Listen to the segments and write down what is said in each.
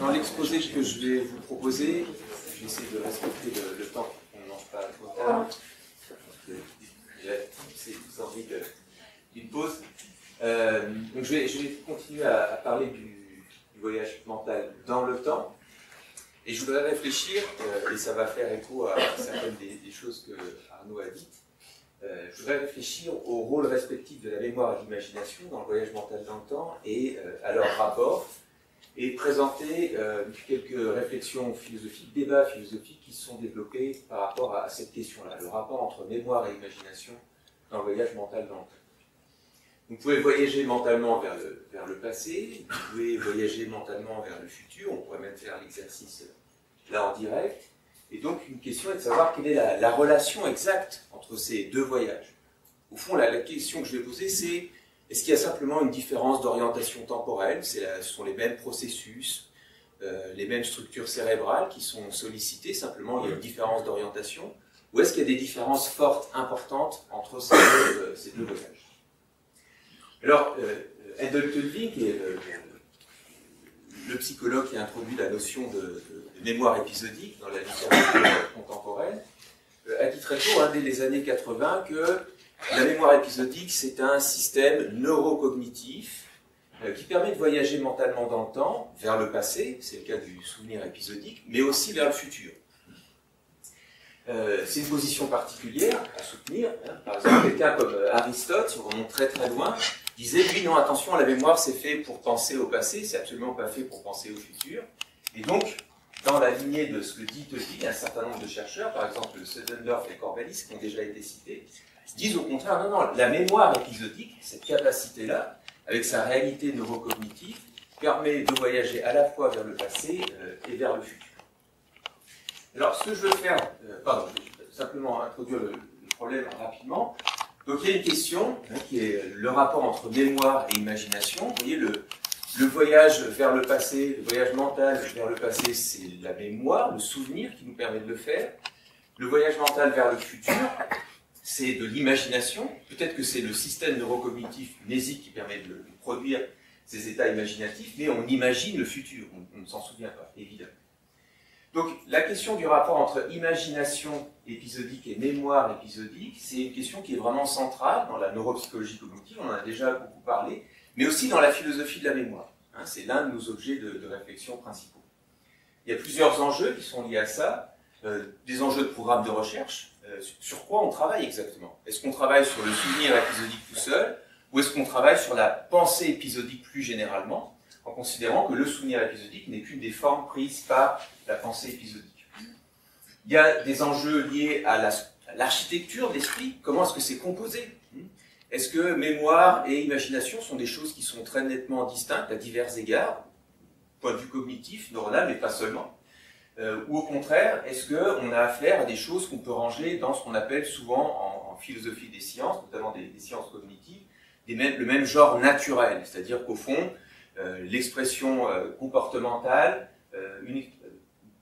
dans l'exposé que je vais vous proposer, je vais essayer de respecter le temps pour qu'on ne mange pas trop tard. J'ai tous envie d'une pause. Donc je vais continuer à parler du voyage mental dans le temps. Et je voudrais réfléchir, et ça va faire écho à certaines des choses que Arnaud a dites. Je voudrais réfléchir au rôle respectif de la mémoire et de l'imagination dans le voyage mental dans le temps et à leur rapport, et présenter quelques réflections philosophiques, débats philosophiques qui se sont développés par rapport à cette question-là, le rapport entre mémoire et imagination dans le voyage mental dans le temps. Vous pouvez voyager mentalement vers le passé, vous pouvez voyager mentalement vers le futur, on pourrait même faire l'exercice là en direct. Et donc, une question est de savoir quelle est la relation exacte entre ces deux voyages. Au fond, la question que je vais poser, c'est est-ce qu'il y a simplement une différence d'orientation temporelle? Ce sont les mêmes processus, les mêmes structures cérébrales qui sont sollicitées, simplement il y a une différence d'orientation? Ou est-ce qu'il y a des différences fortes, importantes entre ces deux voyages? Alors, Handel Tulving, qui est le psychologue qui a introduit la notion de mémoire épisodique dans la littérature contemporaine, a dit très tôt, dès les années 80, que la mémoire épisodique, c'est un système neurocognitif qui permet de voyager mentalement dans le temps, vers le passé, c'est le cas du souvenir épisodique, mais aussi vers le futur. C'est une position particulière à soutenir. Par exemple, quelqu'un comme Aristote, si on remonte très très loin, disait, lui, non, attention, la mémoire, c'est fait pour penser au passé, c'est absolument pas fait pour penser au futur. Et donc, dans la lignée de ce que dit Tulving, un certain nombre de chercheurs, par exemple Suddendorf et Corvallis, qui ont déjà été cités, disent au contraire, non, la mémoire épisodique, cette capacité-là, avec sa réalité neurocognitive, permet de voyager à la fois vers le passé et vers le futur. Alors, ce que je veux faire, je vais simplement introduire le problème rapidement. Donc, il y a une question qui est le rapport entre mémoire et imagination. Vous voyez, le voyage vers le passé, le voyage mental vers le passé, c'est la mémoire, le souvenir qui nous permet de le faire. Le voyage mental vers le futur, c'est de l'imagination. Peut-être que c'est le système neurocognitif mnésique qui permet de produire ces états imaginatifs, mais on imagine le futur, on ne s'en souvient pas, évidemment. Donc, la question du rapport entre imagination épisodique et mémoire épisodique, c'est une question qui est vraiment centrale dans la neuropsychologie cognitive, on en a déjà beaucoup parlé, mais aussi dans la philosophie de la mémoire. C'est l'un de nos objets de réflexion principaux. Il y a plusieurs enjeux qui sont liés à ça, des enjeux de programme de recherche. Sur quoi on travaille exactement? Est-ce qu'on travaille sur le souvenir épisodique tout seul, ou est-ce qu'on travaille sur la pensée épisodique plus généralement, en considérant que le souvenir épisodique n'est qu'une des formes prises par la pensée épisodique. Il y a des enjeux liés à l'architecture de l'esprit, comment est-ce que c'est composé? Est-ce que mémoire et imagination sont des choses qui sont très nettement distinctes à divers égards, point de vue cognitif, neuronal, mais pas seulement? Ou au contraire, est-ce qu'on a affaire à des choses qu'on peut ranger dans ce qu'on appelle souvent en philosophie des sciences, notamment des sciences cognitives, le même genre naturel, c'est-à-dire qu'au fond, l'expression comportementale,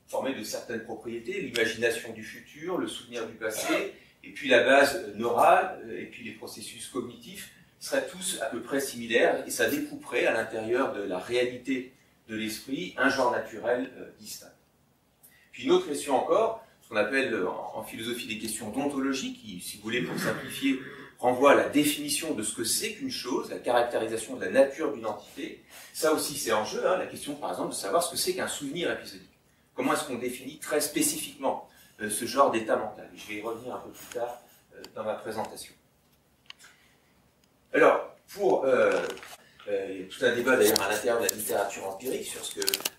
formée de certaines propriétés, l'imagination du futur, le souvenir du passé, et puis la base neurale, et puis les processus cognitifs, seraient tous à peu près similaires, et ça découperait à l'intérieur de la réalité de l'esprit un genre naturel distinct. Puis une autre question encore, ce qu'on appelle en philosophie des questions d'ontologie, qui, si vous voulez, pour simplifier, renvoie à la définition de ce que c'est qu'une chose, la caractérisation de la nature d'une entité. Ça aussi, c'est en jeu, la question, par exemple, de savoir ce que c'est qu'un souvenir épisodique. Comment est-ce qu'on définit très spécifiquement ce genre d'état mental? Je vais y revenir un peu plus tard dans ma présentation. Alors, pour tout un débat d'ailleurs à l'intérieur de la littérature empirique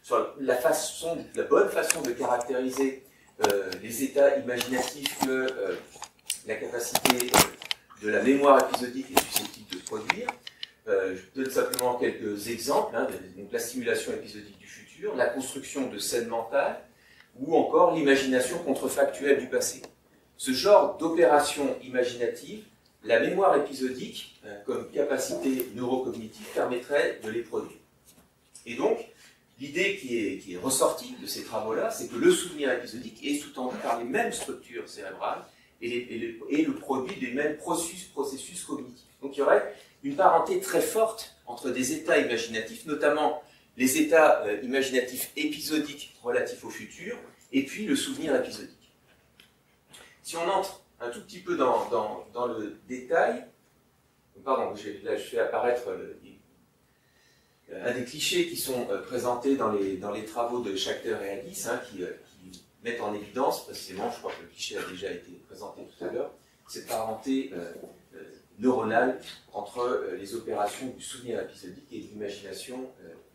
sur la bonne façon de caractériser les états imaginatifs que la capacité de la mémoire épisodique est susceptible de produire. Je donne simplement quelques exemples, donc la simulation épisodique du futur, la construction de scènes mentales, ou encore l'imagination contrefactuelle du passé. Ce genre d'opération imaginative, la mémoire épisodique, comme capacité neurocognitive, permettrait de les produire. Et donc, l'idée qui est ressortie de ces travaux-là, c'est que le souvenir épisodique est sous-tendu par les mêmes structures cérébrales et le produit des mêmes processus cognitifs. Donc il y aurait une parenté très forte entre des états imaginatifs, notamment les états imaginatifs épisodiques relatifs au futur, et puis le souvenir épisodique. Si on entre un tout petit peu dans le détail, pardon, là je fais apparaître un des clichés qui sont présentés dans les travaux de Schachter et Alice, hein, qui mettent en évidence, précisément, je crois que le cliché a déjà été présenté tout à l'heure, cette parenté neuronale entre les opérations du souvenir épisodique et de l'imagination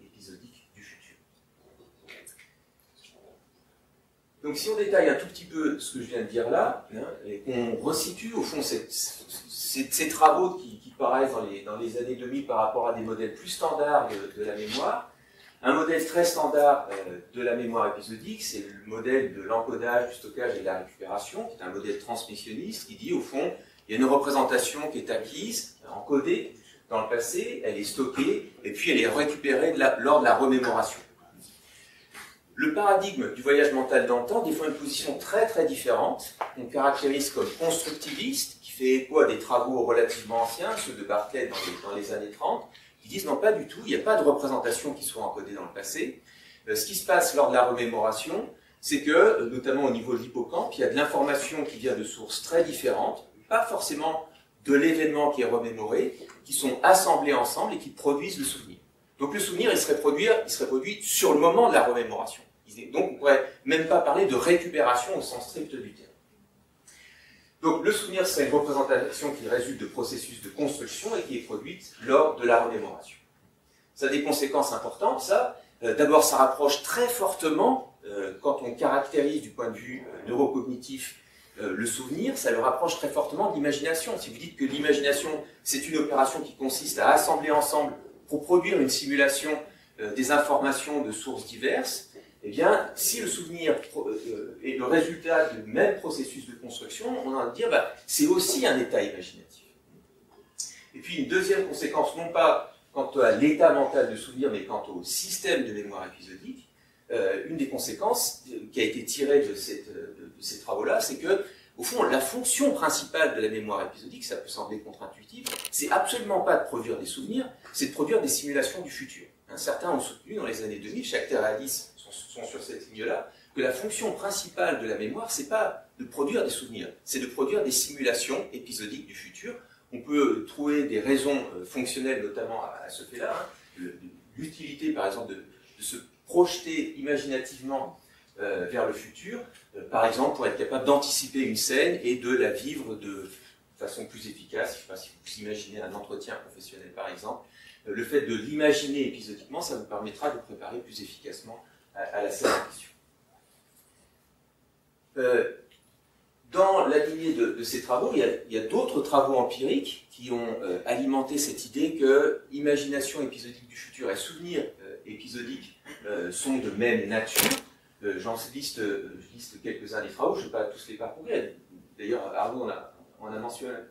épisodique du futur. Donc si on détaille un tout petit peu ce que je viens de dire là, hein, et qu'on resitue au fond ces travaux qui paraissent dans les années 2000 par rapport à des modèles plus standards de la mémoire, un modèle très standard de la mémoire épisodique, c'est le modèle de l'encodage, du stockage et de la récupération, qui est un modèle transmissionniste qui dit au fond, il y a une représentation qui est acquise, encodée dans le passé, elle est stockée, et puis elle est récupérée lors de la remémoration. Le paradigme du voyage mental dans le temps défend une position très très différente, qu'on caractérise comme constructiviste, qui fait écho à des travaux relativement anciens, ceux de Bartlett dans les années 30, qui disent non, pas du tout, il n'y a pas de représentation qui soit encodée dans le passé. Ce qui se passe lors de la remémoration, c'est que, notamment au niveau de l'hippocampe, il y a de l'information qui vient de sources très différentes, pas forcément de l'événement qui est remémoré, qui sont assemblés ensemble et qui produisent le souvenir. Donc le souvenir, il serait produit sur le moment de la remémoration. Donc on ne pourrait même pas parler de récupération au sens strict du terme. Donc le souvenir serait une représentation qui résulte de processus de construction et qui est produite lors de la remémoration. Ça a des conséquences importantes, ça. D'abord, ça rapproche très fortement, quand on caractérise du point de vue neurocognitif le souvenir, ça le rapproche très fortement de l'imagination. Si vous dites que l'imagination, c'est une opération qui consiste à assembler ensemble pour produire une simulation des informations de sources diverses, eh bien, si le souvenir est le résultat du même processus de construction, on va dire bah, c'est aussi un état imaginatif. Et puis une deuxième conséquence, non pas quant à l'état mental de souvenir, mais quant au système de mémoire épisodique, une des conséquences qui a été tirée de ces travaux-là, c'est que, au fond, la fonction principale de la mémoire épisodique, ça peut sembler contre-intuitif, c'est absolument pas de produire des souvenirs, c'est de produire des simulations du futur. Certains ont soutenu dans les années 2000, Schachter et Alice sont sur cette ligne-là, que la fonction principale de la mémoire, c'est pas de produire des souvenirs, c'est de produire des simulations épisodiques du futur. On peut trouver des raisons fonctionnelles, notamment à ce fait-là, hein, l'utilité, par exemple, de se projeter imaginativement vers le futur, par exemple, pour être capable d'anticiper une scène et de la vivre de façon plus efficace. Je ne sais pas si vous imaginez un entretien professionnel, par exemple. Le fait de l'imaginer épisodiquement, ça vous permettra de préparer plus efficacement à la scène en question. Dans la lignée de ces travaux, il y a d'autres travaux empiriques qui ont alimenté cette idée que imagination épisodique du futur et souvenir épisodique sont de même nature. J'en liste quelques-uns des travaux, je ne vais pas tous les parcourir. D'ailleurs, Arnaud on a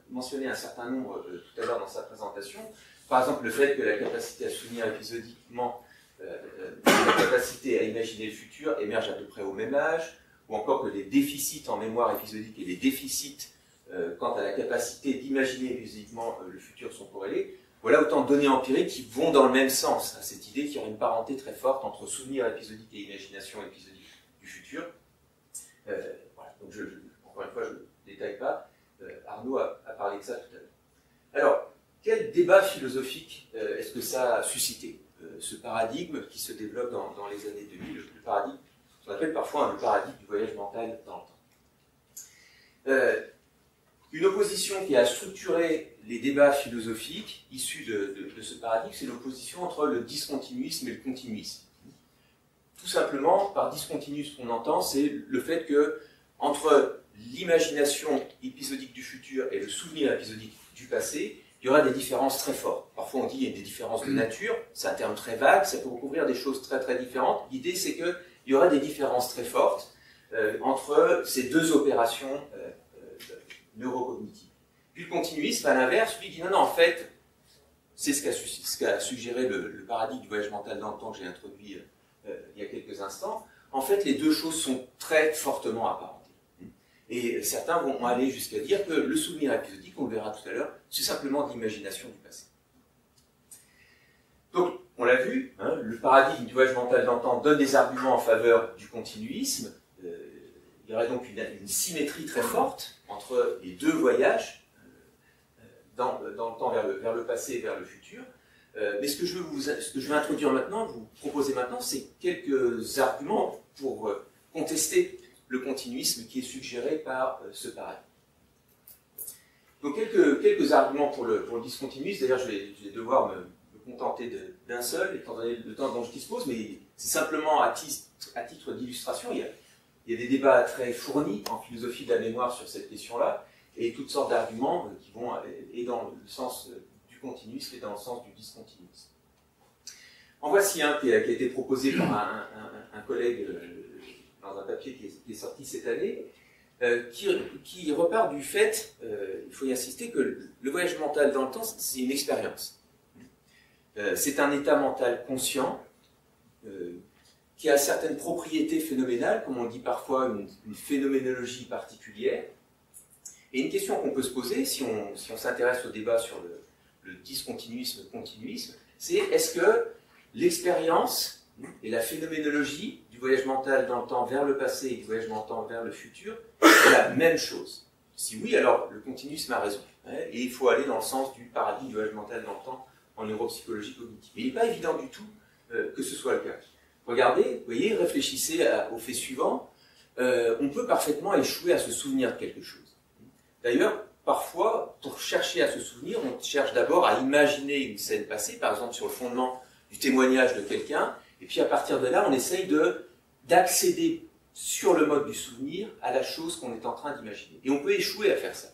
mentionné un certain nombre tout à l'heure dans sa présentation. Par exemple, le fait que la capacité à souvenir épisodiquement, la capacité à imaginer le futur émerge à peu près au même âge, ou encore que les déficits en mémoire épisodique et les déficits quant à la capacité d'imaginer épisodiquement le futur sont corrélés. Voilà autant de données empiriques qui vont dans le même sens, à cette idée qu'il y aurait une parenté très forte entre souvenir épisodique et imagination épisodique du futur. Voilà. Donc encore une fois, je ne détaille pas. Arnaud a parlé de ça tout à l'heure. Alors, quel débat philosophique est-ce que ça a suscité, ce paradigme qui se développe dans les années 2000, le paradigme, qu'on appelle parfois le paradigme du voyage mental dans le temps. Une opposition qui a structuré les débats philosophiques issus de ce paradigme, c'est l'opposition entre le discontinuisme et le continuisme. Tout simplement, par discontinuisme, ce qu'on entend, c'est le fait que entre l'imagination épisodique du futur et le souvenir épisodique du passé, il y aura des différences très fortes. Parfois on dit qu'il y a des différences de nature, c'est un terme très vague, ça peut recouvrir des choses très très différentes. L'idée c'est qu'il y aura des différences très fortes entre ces deux opérations neurocognitives. Puis le continuisme, à l'inverse, lui dit non, en fait, c'est ce qu'a suggéré le paradigme du voyage mental dans le temps que j'ai introduit il y a quelques instants. En fait, les deux choses sont très fortement apparentées. Et certains vont aller jusqu'à dire que le souvenir épisodique, on le verra tout à l'heure, c'est simplement de l'imagination du passé. Donc, on l'a vu, hein, le paradigme du voyage mental dans le temps donne des arguments en faveur du continuisme. Il y aurait donc une symétrie très forte entre les deux voyages, dans le temps vers le passé et vers le futur. Mais ce que je veux introduire maintenant, vous proposer maintenant, c'est quelques arguments pour contester le continuisme qui est suggéré par ce paradigme. Donc quelques arguments pour le discontinuisme. D'ailleurs, je vais devoir me contenter d'un seul, étant donné le temps dont je dispose, mais c'est simplement à titre d'illustration. Il y a des débats très fournis en philosophie de la mémoire sur cette question-là, et toutes sortes d'arguments qui vont et dans le sens du continuisme et dans le sens du discontinuisme. En voici un qui a été proposé par un collègue dans un papier qui est sorti cette année, qui repart du fait, il faut y insister, que le voyage mental dans le temps, c'est une expérience. C'est un état mental conscient qui a certaines propriétés phénoménales, comme on dit parfois une phénoménologie particulière. Et une question qu'on peut se poser, si on s'intéresse au débat sur le discontinuisme, continuisme, c'est est-ce que l'expérience et la phénoménologie du voyage mental dans le temps vers le passé et du voyage mental vers le futur, c'est la même chose? Si oui, alors le continuisme a raison. Et il faut aller dans le sens du paradigme du voyage mental dans le temps en neuropsychologie cognitive. Mais il n'est pas évident du tout que ce soit le cas. Regardez, vous voyez, réfléchissez au fait suivant. On peut parfaitement échouer à se souvenir de quelque chose. D'ailleurs, parfois, pour chercher à se souvenir, on cherche d'abord à imaginer une scène passée, par exemple sur le fondement du témoignage de quelqu'un, et puis à partir de là, on essaye d'accéder sur le mode du souvenir à la chose qu'on est en train d'imaginer. Et on peut échouer à faire ça.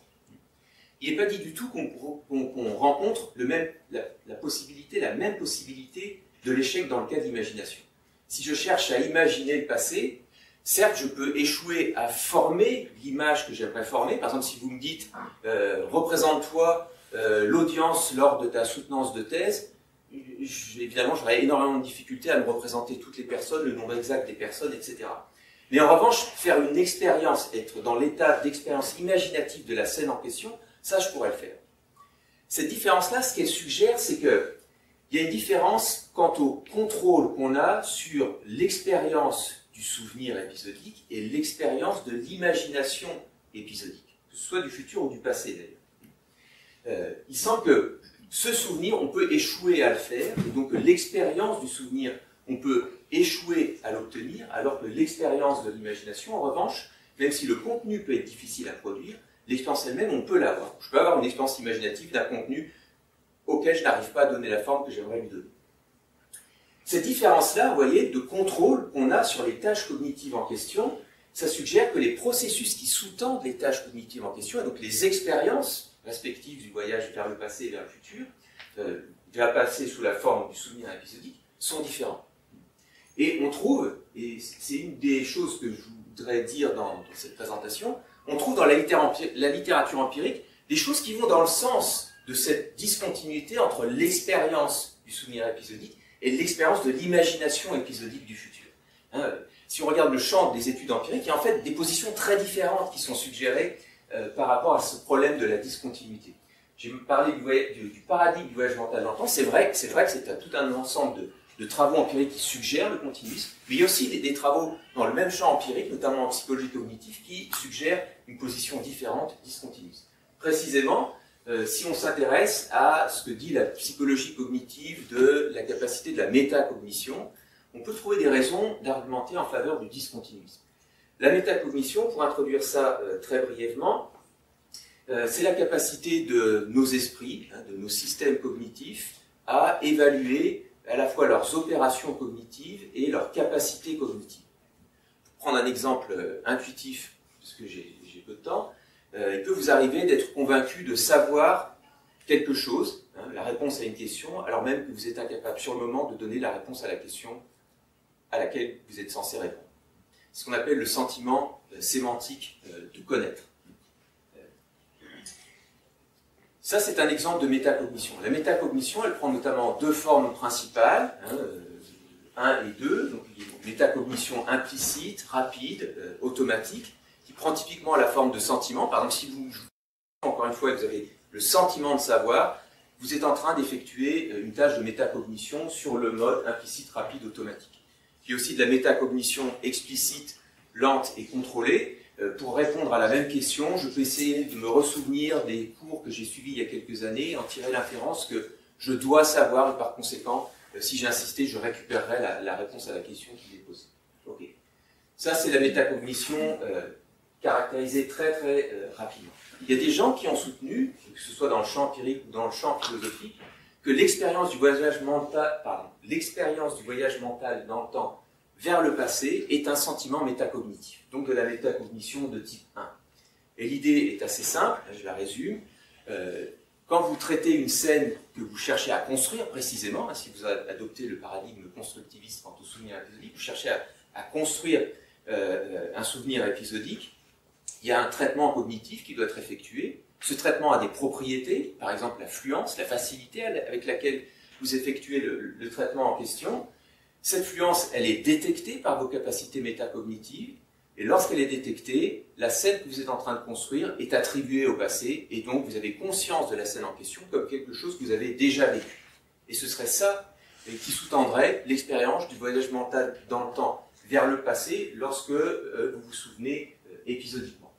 Il n'est pas dit du tout qu'on rencontre la même possibilité de l'échec dans le cas d'imagination. Si je cherche à imaginer le passé, certes, je peux échouer à former l'image que j'aimerais former. Par exemple, si vous me dites « représente-toi l'audience lors de ta soutenance de thèse », évidemment, j'aurais énormément de difficultés à me représenter toutes les personnes, le nombre exact des personnes, etc. Mais en revanche, faire une expérience, être dans l'état d'expérience imaginative de la scène en question, ça, je pourrais le faire. Cette différence-là, ce qu'elle suggère, c'est qu'il y a une différence quant au contrôle qu'on a sur l'expérience du souvenir épisodique et l'expérience de l'imagination épisodique, que ce soit du futur ou du passé d'ailleurs. Il semble que ce souvenir, on peut échouer à le faire, et donc l'expérience du souvenir, on peut échouer à l'obtenir, alors que l'expérience de l'imagination, en revanche, même si le contenu peut être difficile à produire, l'expérience elle-même, on peut l'avoir. Je peux avoir une expérience imaginative d'un contenu auquel je n'arrive pas à donner la forme que j'aimerais lui donner. Cette différence-là, vous voyez, de contrôle qu'on a sur les tâches cognitives en question, ça suggère que les processus qui sous-tendent les tâches cognitives en question, et donc les expériences respectives du voyage vers le passé et vers le futur, vers le passé sous la forme du souvenir épisodique, sont différents. Et on trouve, et c'est une des choses que je voudrais dire dans cette présentation, on trouve dans la littérature empirique des choses qui vont dans le sens de cette discontinuité entre l'expérience du souvenir épisodique et l'expérience de l'imagination épisodique du futur. Si on regarde le champ des études empiriques, il y a en fait des positions très différentes qui sont suggérées par rapport à ce problème de la discontinuité. J'ai parlé du paradigme du voyage mental dans le temps. C'est vrai que c'est tout un ensemble de travaux empiriques qui suggèrent le continuisme, mais il y a aussi des travaux dans le même champ empirique, notamment en psychologie cognitive, qui suggèrent une position différente, discontinuiste. Précisément, si on s'intéresse à ce que dit la psychologie cognitive de la capacité de la métacognition, on peut trouver des raisons d'argumenter en faveur du discontinuisme. La métacognition, pour introduire ça très brièvement, c'est la capacité de nos esprits, de nos systèmes cognitifs, à évaluer à la fois leurs opérations cognitives et leurs capacités cognitives. Pour prendre un exemple intuitif, parce que j'ai peu de temps, il peut vous arriver d'être convaincu de savoir quelque chose, la réponse à une question, alors même que vous êtes incapable sur le moment de donner la réponse à la question à laquelle vous êtes censé répondre. C'est ce qu'on appelle le sentiment sémantique de connaître. Ça, c'est un exemple de métacognition. La métacognition, elle prend notamment deux formes principales, 1 et 2, donc une métacognition implicite, rapide, automatique, qui prend typiquement la forme de sentiment. Par exemple, si vous, encore une fois, vous avez le sentiment de savoir, vous êtes en train d'effectuer une tâche de métacognition sur le mode implicite rapide automatique. Il y a aussi de la métacognition explicite, lente et contrôlée. Pour répondre à la même question, je peux essayer de me ressouvenir des cours que j'ai suivis il y a quelques années et en tirer l'inférence que je dois savoir et par conséquent, si j'ai insisté, je récupérerai la réponse à la question qui m'est posée. Okay. Ça, c'est la métacognition caractérisée très rapidement. Il y a des gens qui ont soutenu, que ce soit dans le champ empirique ou dans le champ philosophique, que l'expérience du voyage mental dans le temps vers le passé est un sentiment métacognitif, donc de la métacognition de type 1. Et l'idée est assez simple, je la résume. Quand vous traitez une scène que vous cherchez à construire précisément, si vous adoptez le paradigme constructiviste quant au souvenir épisodique, vous cherchez à construire un souvenir épisodique, il y a un traitement cognitif qui doit être effectué. Ce traitement a des propriétés, par exemple la fluence, la facilité avec laquelle vous effectuez le traitement en question. Cette fluence, elle est détectée par vos capacités métacognitives, et lorsqu'elle est détectée, la scène que vous êtes en train de construire est attribuée au passé, et donc vous avez conscience de la scène en question comme quelque chose que vous avez déjà vécu. Et ce serait ça qui sous-tendrait l'expérience du voyage mental dans le temps vers le passé lorsque vous vous souvenez épisodiquement.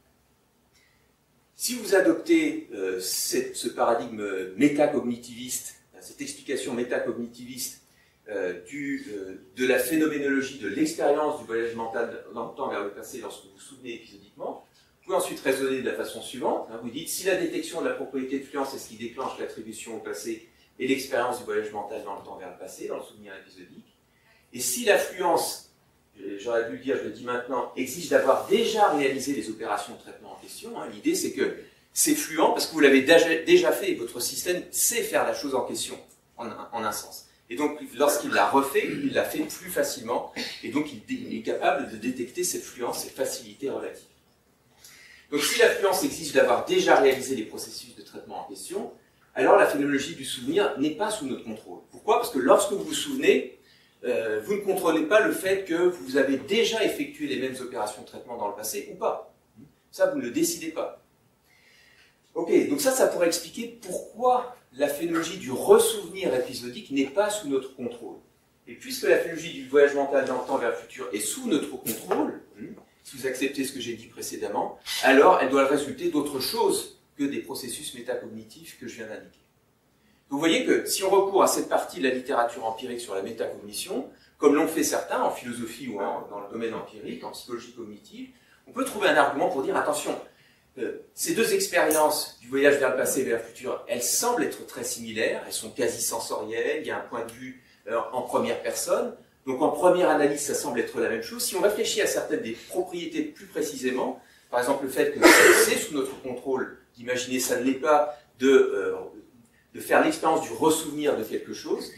Si vous adoptez ce paradigme métacognitiviste, cette explication métacognitiviste de la phénoménologie de l'expérience du voyage mental dans le temps vers le passé lorsque vous vous souvenez épisodiquement, vous pouvez ensuite raisonner de la façon suivante. Vous dites, si la détection de la propriété de fluence est ce qui déclenche l'attribution au passé et l'expérience du voyage mental dans le temps vers le passé, dans le souvenir épisodique, et si la fluence, j'aurais dû le dire, je le dis maintenant, exige d'avoir déjà réalisé les opérations de traitement en question, l'idée c'est que c'est fluent parce que vous l'avez déjà fait et votre système sait faire la chose en question, en un sens. Et donc, lorsqu'il l'a refait, il l'a fait plus facilement, et donc il est capable de détecter cette fluence, cette facilité relative. Donc, si la fluence exige d'avoir déjà réalisé les processus de traitement en question, alors la phénoménologie du souvenir n'est pas sous notre contrôle. Pourquoi? Parce que lorsque vous vous souvenez, vous ne contrôlez pas le fait que vous avez déjà effectué les mêmes opérations de traitement dans le passé ou pas. Ça, vous ne le décidez pas. Ok, donc ça pourrait expliquer pourquoi la phénoménologie du ressouvenir épisodique n'est pas sous notre contrôle. Et puisque la phénoménologie du voyage mental dans le temps vers le futur est sous notre contrôle, si vous acceptez ce que j'ai dit précédemment, alors elle doit résulter d'autre chose que des processus métacognitifs que je viens d'indiquer. Vous voyez que si on recourt à cette partie de la littérature empirique sur la métacognition, comme l'ont fait certains en philosophie ou dans le domaine empirique, en psychologie cognitive, on peut trouver un argument pour dire, attention, ces deux expériences du voyage vers le passé et vers le futur, elles semblent être très similaires, elles sont quasi sensorielles, il y a un point de vue en première personne, donc en première analyse ça semble être la même chose. Si on réfléchit à certaines des propriétés plus précisément, par exemple le fait que c'est sous notre contrôle d'imaginer ça ne l'est pas, de faire l'expérience du ressouvenir de quelque chose,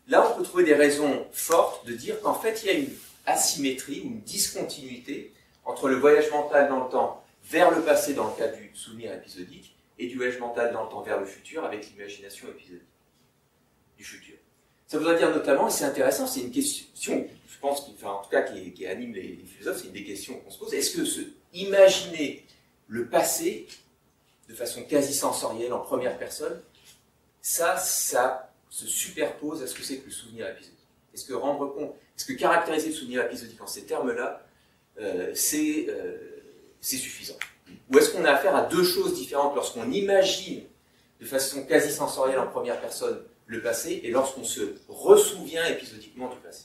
là on peut trouver des raisons fortes de dire qu'en fait il y a une asymétrie ou une discontinuité entre le voyage mental dans le temps vers le passé dans le cas du souvenir épisodique et du voyage mental dans le temps vers le futur avec l'imagination épisodique du futur. Ça voudrait dire notamment, et c'est intéressant, c'est une question, je pense, en tout cas qui anime les philosophes, c'est une des questions qu'on se pose, est-ce que imaginer le passé de façon quasi sensorielle en première personne, ça se superpose à ce que c'est que le souvenir épisodique? Est-ce que rendre compte, est-ce que caractériser le souvenir épisodique en ces termes-là, c'est suffisant? Ou est-ce qu'on a affaire à deux choses différentes lorsqu'on imagine de façon quasi sensorielle en première personne le passé et lorsqu'on se ressouvient épisodiquement du passé?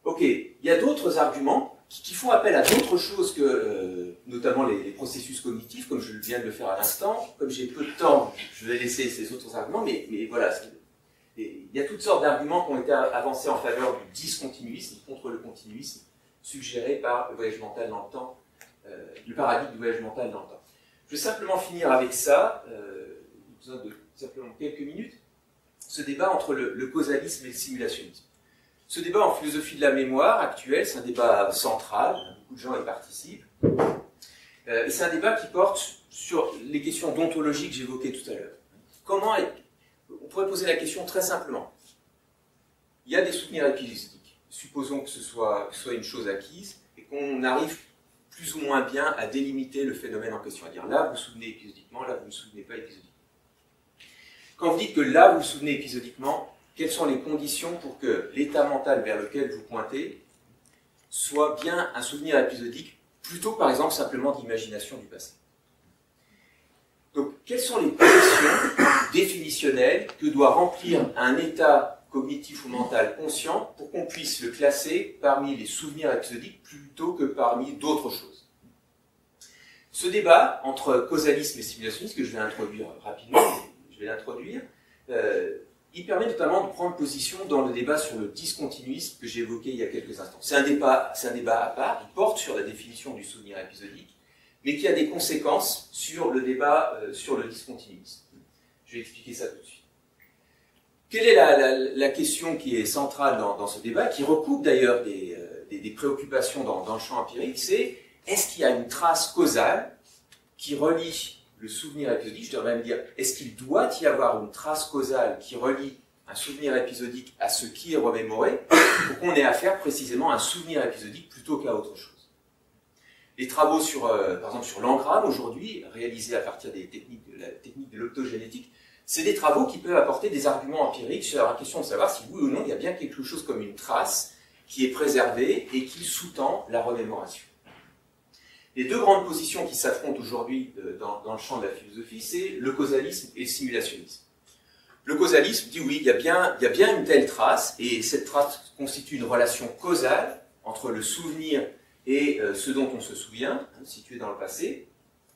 Ok, il y a d'autres arguments qui font appel à d'autres choses que, notamment les processus cognitifs, comme je viens de le faire à l'instant. Comme j'ai peu de temps, je vais laisser ces autres arguments, mais voilà. Il y a toutes sortes d'arguments qui ont été avancés en faveur du discontinuisme, contre le continuisme, suggéré par le voyage mental dans le temps, le paradigme du voyage mental dans le temps. Je vais simplement finir avec ça, besoin de simplement quelques minutes, ce débat entre le causalisme et le simulationnisme. Ce débat en philosophie de la mémoire actuelle, c'est un débat central, beaucoup de gens y participent, et c'est un débat qui porte sur les questions d'ontologie que j'évoquais tout à l'heure. On pourrait poser la question très simplement. Il y a des souvenirs épisodiques. Supposons que ce soit une chose acquise et qu'on arrive plus ou moins bien à délimiter le phénomène en question. C'est-à-dire là, vous vous souvenez épisodiquement, là, vous ne vous souvenez pas épisodiquement. Quand vous dites que là, vous vous souvenez épisodiquement, quelles sont les conditions pour que l'état mental vers lequel vous pointez soit bien un souvenir épisodique, plutôt par exemple simplement d'imagination du passé. Donc, quelles sont les conditions définitionnelles que doit remplir un état cognitif ou mental conscient pour qu'on puisse le classer parmi les souvenirs épisodiques plutôt que parmi d'autres choses? Ce débat entre causalisme et simulationnisme, que je vais introduire rapidement, il permet notamment de prendre position dans le débat sur le discontinuisme que j'ai évoqué il y a quelques instants. C'est un débat à part, il porte sur la définition du souvenir épisodique, mais qui a des conséquences sur le débat sur le discontinuisme. Je vais expliquer ça tout de suite. Quelle est la question qui est centrale dans ce débat, qui recoupe d'ailleurs des préoccupations dans le champ empirique, c'est est-ce qu'il y a une trace causale qui relie le souvenir épisodique, je devrais même dire, est-ce qu'il doit y avoir une trace causale qui relie un souvenir épisodique à ce qui est remémoré, pour qu'on ait affaire précisément à un souvenir épisodique plutôt qu'à autre chose. Les travaux par exemple sur l'engramme aujourd'hui, réalisés à partir des techniques de l'optogénétique, c'est des travaux qui peuvent apporter des arguments empiriques sur la question de savoir si oui ou non il y a bien quelque chose comme une trace qui est préservée et qui sous-tend la remémoration. Les deux grandes positions qui s'affrontent aujourd'hui dans le champ de la philosophie, c'est le causalisme et le simulationnisme. Le causalisme dit oui, il y a bien une telle trace, et cette trace constitue une relation causale entre le souvenir et ce dont on se souvient, situé dans le passé,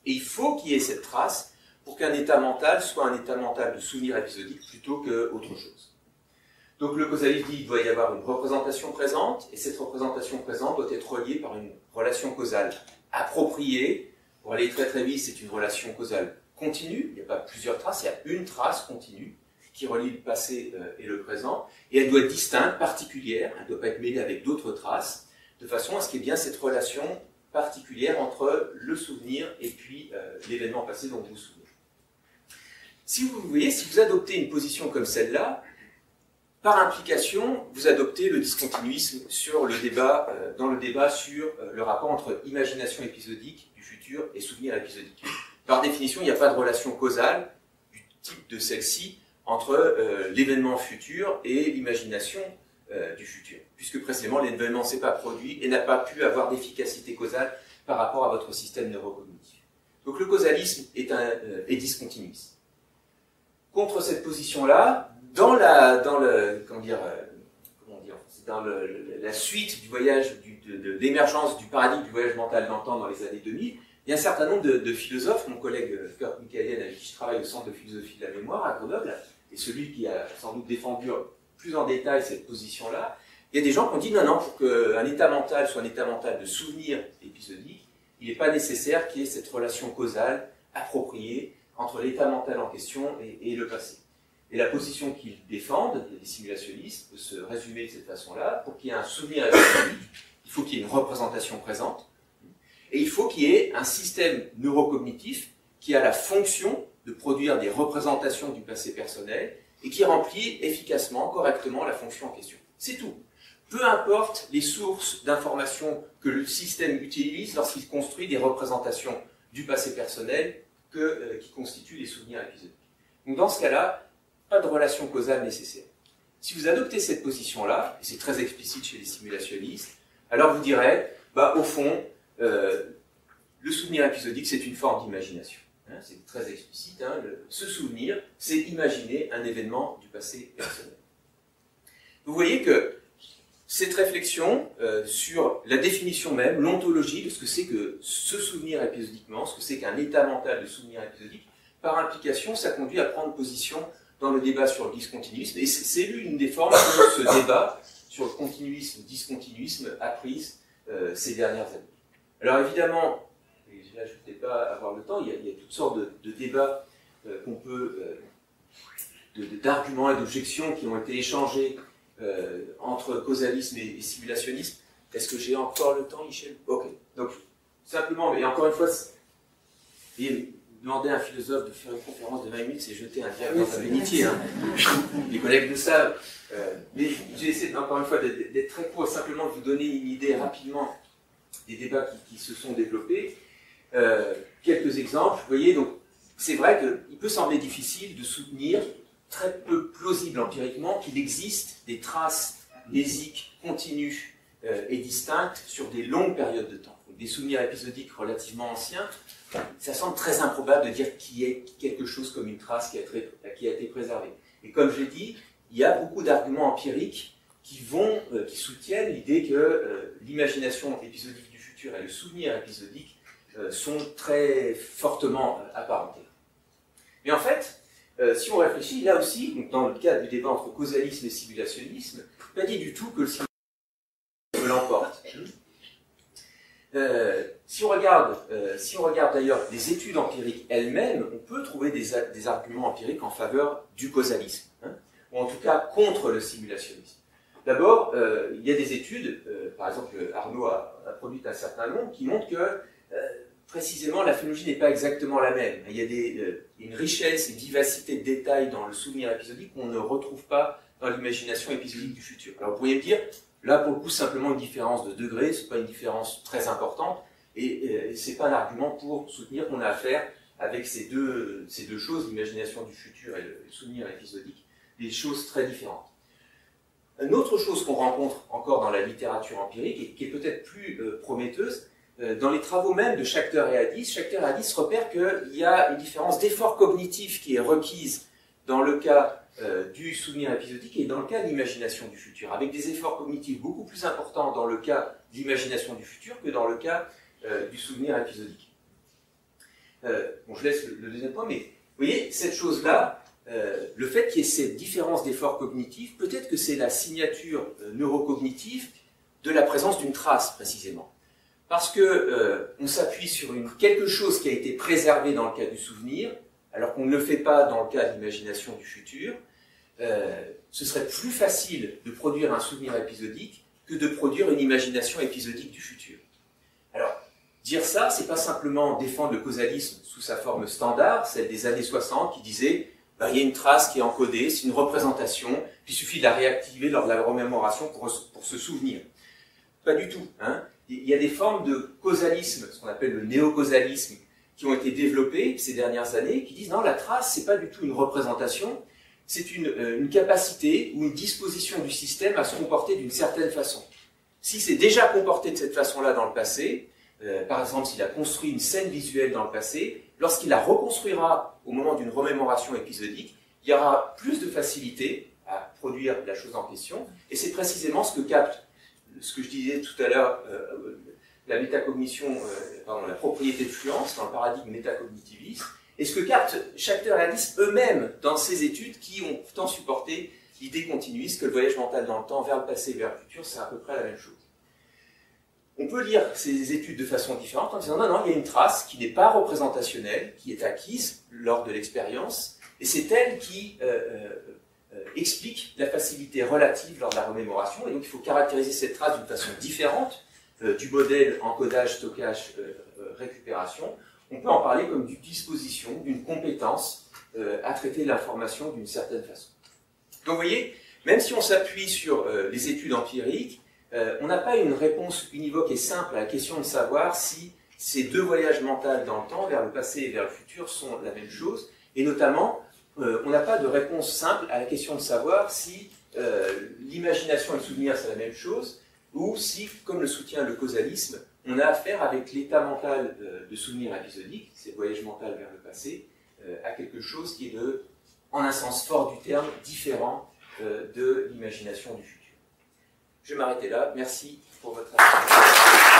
et il faut qu'il y ait cette trace pour qu'un état mental soit un état mental de souvenir épisodique plutôt qu'autre chose. Donc le causalisme dit qu'il doit y avoir une représentation présente, et cette représentation présente doit être reliée par une relation causale appropriée. Pour aller très très vite, c'est une relation causale continue, il n'y a pas plusieurs traces, il y a une trace continue qui relie le passé et le présent, et elle doit être distincte, particulière, elle ne doit pas être mêlée avec d'autres traces, de façon à ce qu'il y ait bien cette relation particulière entre le souvenir et puis l'événement passé dont vous vous souvenez. Si vous voyez, si vous adoptez une position comme celle-là, par implication, vous adoptez le discontinuisme sur le débat, dans le débat sur le rapport entre imagination épisodique du futur et souvenir épisodique. Par définition, il n'y a pas de relation causale du type de celle-ci entre l'événement futur et l'imagination du futur, puisque précisément l'événement ne s'est pas produit et n'a pas pu avoir d'efficacité causale par rapport à votre système neurocognitif. Donc le causalisme est discontinuiste. Contre cette position-là, dans la suite du voyage, de l'émergence du paradigme du voyage mental dans le temps dans les années 2000, il y a un certain nombre de philosophes, mon collègue Kurt Michaelien, avec qui je travaille au Centre de philosophie de la mémoire à Grenoble, et celui qui a sans doute défendu plus en détail cette position-là, il y a des gens qui ont dit non, pour qu'un état mental soit un état mental de souvenir épisodique, il n'est pas nécessaire qu'il y ait cette relation causale appropriée entre l'état mental en question et le passé. Et la position qu'ils défendent, les simulationnistes, peut se résumer de cette façon-là. Pour qu'il y ait un souvenir épisodique, il faut qu'il y ait une représentation présente, et il faut qu'il y ait un système neurocognitif qui a la fonction de produire des représentations du passé personnel et qui remplit efficacement, correctement la fonction en question. C'est tout. Peu importe les sources d'informations que le système utilise lorsqu'il construit des représentations du passé personnel qui constituent les souvenirs épisodiques. Donc dans ce cas-là, pas de relation causale nécessaire. Si vous adoptez cette position-là, et c'est très explicite chez les simulationnistes, alors vous direz, au fond, le souvenir épisodique, c'est une forme d'imagination. C'est très explicite. Se souvenir, c'est imaginer un événement du passé personnel. Vous voyez que cette réflexion sur la définition même, l'ontologie de ce que c'est que se souvenir épisodiquement, ce que c'est qu'un état mental de souvenir épisodique, par implication, ça conduit à prendre position dans le débat sur le discontinuisme, et c'est l'une des formes que ce débat sur le continuisme, discontinuisme a prise ces dernières années. Alors évidemment, et là je ne vais pas avoir le temps, il y a toutes sortes de débats qu'on peut, d'arguments et d'objections qui ont été échangés entre causalisme et simulationnisme. Est-ce que j'ai encore le temps, Michel? Ok. Donc, simplement, mais encore une fois, demander à un philosophe de faire une conférence de 20 minutes, c'est jeter un diable dans la bénitier. Les collègues le savent. Mais j'ai essayé, encore une fois, d'être très court, simplement de vous donner une idée rapidement des débats qui se sont développés. Quelques exemples, vous voyez, donc c'est vrai qu'il peut sembler difficile de soutenir, très peu plausible empiriquement, qu'il existe des traces lésiques continues et distinctes sur des longues périodes de temps. Donc, des souvenirs épisodiques relativement anciens, ça semble très improbable de dire qu'il y ait quelque chose comme une trace qui a été préservée. Et comme je l'ai dit, il y a beaucoup d'arguments empiriques qui soutiennent l'idée que l'imagination épisodique du futur et le souvenir épisodique sont très fortement apparentés. Mais en fait, si on réfléchit, là aussi, donc dans le cadre du débat entre causalisme et simulationnisme, pas dit du tout que le simulationnisme l'emporte. Si on regarde d'ailleurs les études empiriques elles-mêmes, on peut trouver des arguments empiriques en faveur du causalisme, ou en tout cas contre le simulationnisme. D'abord, il y a des études, par exemple Arnaud a produit un certain nombre, qui montrent que précisément la phénoménologie n'est pas exactement la même. Il y a une richesse et vivacité de détails dans le souvenir épisodique qu'on ne retrouve pas dans l'imagination épisodique du futur. Alors vous pourriez me dire, là pour le coup simplement une différence de degré, ce n'est pas une différence très importante, et ce n'est pas un argument pour soutenir qu'on a affaire avec ces deux choses, l'imagination du futur et le souvenir épisodique, des choses très différentes. Une autre chose qu'on rencontre encore dans la littérature empirique, et qui est peut-être plus prometteuse, dans les travaux même de Schachter et Addis repère qu'il y a une différence d'effort cognitif qui est requise dans le cas du souvenir épisodique et dans le cas de l'imagination du futur, avec des efforts cognitifs beaucoup plus importants dans le cas de l'imagination du futur que dans le cas du souvenir épisodique. Bon, je laisse le deuxième point, mais vous voyez, cette chose-là, le fait qu'il y ait cette différence d'effort cognitif, peut-être que c'est la signature neurocognitive de la présence d'une trace, précisément. Parce que on s'appuie sur quelque chose qui a été préservé dans le cas du souvenir, alors qu'on ne le fait pas dans le cas de l'imagination du futur. Ce serait plus facile de produire un souvenir épisodique que de produire une imagination épisodique du futur. Alors, dire ça, c'est pas simplement défendre le causalisme sous sa forme standard, celle des années 60, qui disait il y a une trace qui est encodée, c'est une représentation, puis il suffit de la réactiver lors de la remémoration pour se souvenir. Pas du tout. Il y a des formes de causalisme, ce qu'on appelle le néocausalisme, qui ont été développées ces dernières années, qui disent non, la trace, c'est pas du tout une représentation, c'est une capacité ou une disposition du système à se comporter d'une certaine façon. Si c'est déjà comporté de cette façon-là dans le passé, par exemple s'il a construit une scène visuelle dans le passé, lorsqu'il la reconstruira au moment d'une remémoration épisodique, il y aura plus de facilité à produire la chose en question, et c'est précisément ce que capte, ce que je disais tout à l'heure, la métacognition, la propriété de fluence dans le paradigme métacognitiviste, et ce que captent Schachter et Addis eux-mêmes dans ces études qui ont tant supporté l'idée continuiste que le voyage mental dans le temps vers le passé et vers le futur, c'est à peu près la même chose. On peut lire ces études de façon différente en disant non, il y a une trace qui n'est pas représentationnelle, qui est acquise lors de l'expérience, et c'est elle qui explique la facilité relative lors de la remémoration, et donc il faut caractériser cette trace d'une façon différente du modèle encodage, stockage, récupération. On peut en parler comme d'une disposition, d'une compétence à traiter l'information d'une certaine façon. Donc vous voyez, même si on s'appuie sur les études empiriques, on n'a pas une réponse univoque et simple à la question de savoir si ces deux voyages mentaux dans le temps, vers le passé et vers le futur, sont la même chose, et notamment, on n'a pas de réponse simple à la question de savoir si l'imagination et le souvenir c'est la même chose, ou si, comme le soutient le causalisme, on a affaire avec l'état mental de souvenir épisodique, c'est le voyage mental vers le passé, à quelque chose qui est en un sens fort du terme, différent de l'imagination du futur. Je vais m'arrêter là. Merci pour votre attention.